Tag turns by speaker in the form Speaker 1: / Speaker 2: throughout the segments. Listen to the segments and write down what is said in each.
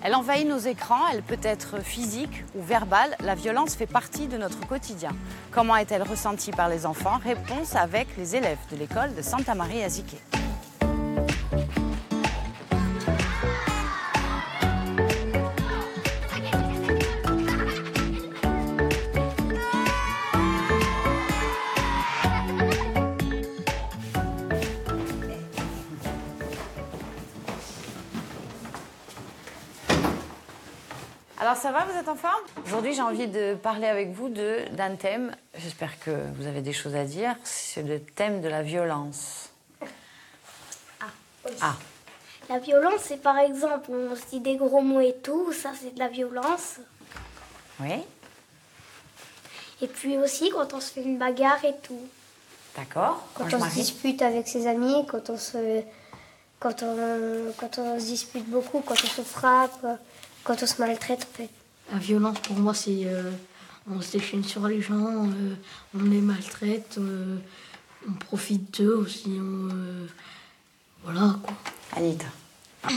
Speaker 1: Elle envahit nos écrans, elle peut être physique ou verbale. La violence fait partie de notre quotidien. Comment est-elle ressentie par les enfants? Réponse avec les élèves de l'école de Santa Maria Ziqué. Alors ça va, vous êtes en forme? Aujourd'hui, j'ai envie de parler avec vous d'un thème, j'espère que vous avez des choses à dire, c'est le thème de la violence.
Speaker 2: Oui.
Speaker 1: Ah.
Speaker 2: La violence, c'est par exemple, on se dit des gros mots et tout, ça c'est de la violence.
Speaker 1: Oui,
Speaker 2: Et puis aussi quand on se fait une bagarre et tout.
Speaker 1: d'accord.
Speaker 2: Quand on se
Speaker 1: Ange-Marie?
Speaker 2: dispute avec ses amis, quand on se dispute beaucoup, quand on se frappe, quand on se maltraite en fait.
Speaker 3: La violence pour moi c'est on se déchaîne sur les gens, on les maltraite, on profite d'eux aussi, voilà quoi.
Speaker 1: Anita.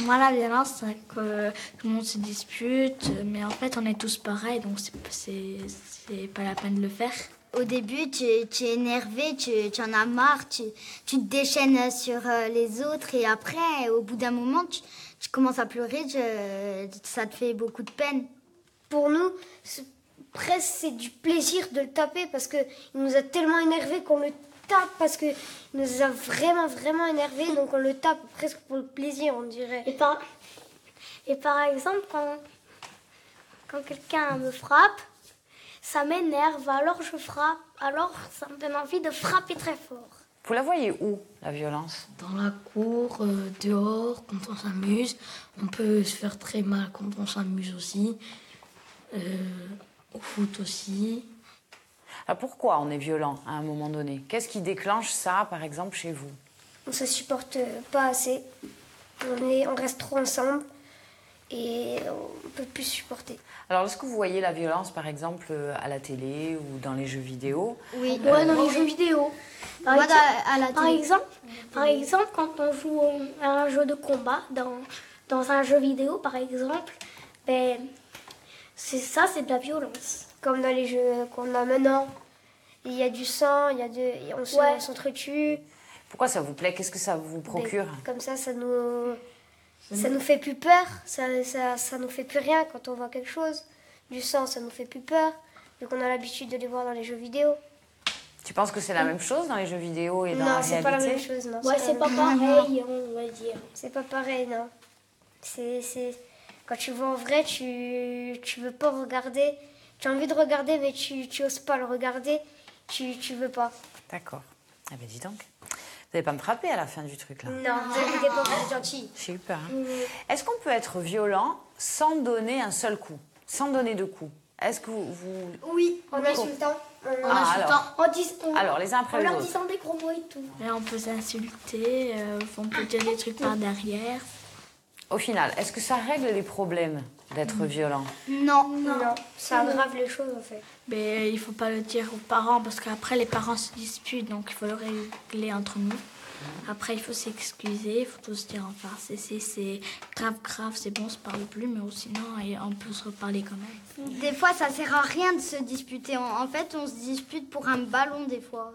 Speaker 4: Moi, la violence, c'est que tout le monde se dispute, mais en fait, on est tous pareils, donc c'est pas la peine de le faire.
Speaker 5: Au début, tu es énervé, tu en as marre, tu te déchaînes sur les autres et après, au bout d'un moment, tu commences à pleurer, ça te fait beaucoup de peine.
Speaker 2: Pour nous, presque c'est du plaisir de le taper parce qu'il nous a tellement énervé qu'on le tape parce qu'il nous a vraiment, vraiment énervé, donc on le tape presque pour le plaisir, on dirait. Et par exemple, quand quelqu'un me frappe, ça m'énerve, alors je frappe, alors ça me donne envie de frapper très fort.
Speaker 1: Vous la voyez où, la violence?
Speaker 3: Dans la cour, dehors, quand on s'amuse, on peut se faire très mal quand on s'amuse aussi, au foot aussi.
Speaker 1: Alors pourquoi on est violent à un moment donné? Qu'est-ce qui déclenche ça, par exemple, chez vous?
Speaker 2: On se supporte pas assez, on reste trop ensemble et on peut plus supporter.
Speaker 1: Alors, est-ce que vous voyez la violence, par exemple, à la télé ou dans les jeux vidéo?
Speaker 5: Oui,
Speaker 2: Ouais, dans les jeux vidéo. Par
Speaker 5: Moi,
Speaker 2: exemple,
Speaker 5: à la télé.
Speaker 2: par exemple, quand on joue à un jeu de combat, dans un jeu vidéo, par exemple, ben, c'est de la violence. Comme dans les jeux qu'on a maintenant. Il y a du sang, on s'entretue.
Speaker 1: Pourquoi ça vous plaît? Qu'est-ce que ça vous procure?
Speaker 2: Ben, comme ça nous fait plus peur. Ça nous fait plus rien quand on voit quelque chose. Du sang, ça nous fait plus peur. Vu qu'on a l'habitude de les voir dans les jeux vidéo.
Speaker 1: Tu penses que c'est la même chose dans les jeux vidéo et dans la réalité?
Speaker 2: Non, c'est pas la même chose, non.
Speaker 4: Ouais, c'est pas pareil, on va dire.
Speaker 2: C'est pas pareil, non. Quand tu vois en vrai, tu veux pas regarder. Tu as envie de regarder, mais tu oses pas le regarder. Tu veux pas.
Speaker 1: D'accord. Ah ben dis donc. Vous n'allez pas me frapper à la fin du truc, là?
Speaker 2: Non, vous n'êtes pas gentil.
Speaker 1: J'ai eu peur. Hein. Est-ce qu'on peut être violent sans donner un seul coup? Sans donner de coups? Est-ce que vous...
Speaker 2: Oui, en insultant.
Speaker 1: Alors, les uns après
Speaker 2: en
Speaker 1: les
Speaker 2: leur
Speaker 1: autres.
Speaker 2: disant des gros mots et tout.
Speaker 4: Là, on peut s'insulter, on peut dire des trucs par derrière.
Speaker 1: Au final, est-ce que ça règle les problèmes d'être violent?
Speaker 5: Non.
Speaker 2: Ça aggrave les choses, en fait.
Speaker 4: Mais il faut pas le dire aux parents, parce qu'après, les parents se disputent, donc il faut le régler entre nous. Après, il faut s'excuser, il faut tout se dire en face. Et si c'est grave, c'est bon, on se parle plus, mais sinon, on peut se reparler quand même.
Speaker 5: Des fois, ça sert à rien de se disputer. En fait, on se dispute pour un ballon, des fois.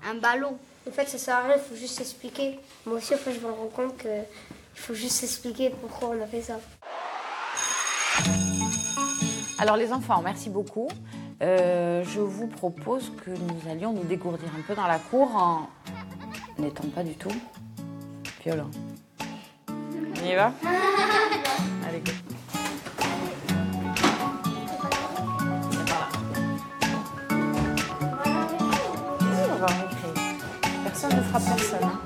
Speaker 5: Un ballon.
Speaker 2: En fait, ça sert à rien, il faut juste s'expliquer. Moi aussi, après, je me rends compte qu'il faut juste s'expliquer pourquoi on a fait ça.
Speaker 1: Alors les enfants, merci beaucoup. Je vous propose que nous allions nous dégourdir un peu dans la cour en n'étant pas du tout violents. On y va? Allez, go. C'est par là. Oui, on va en récré. Personne ne frappe personne. Hein.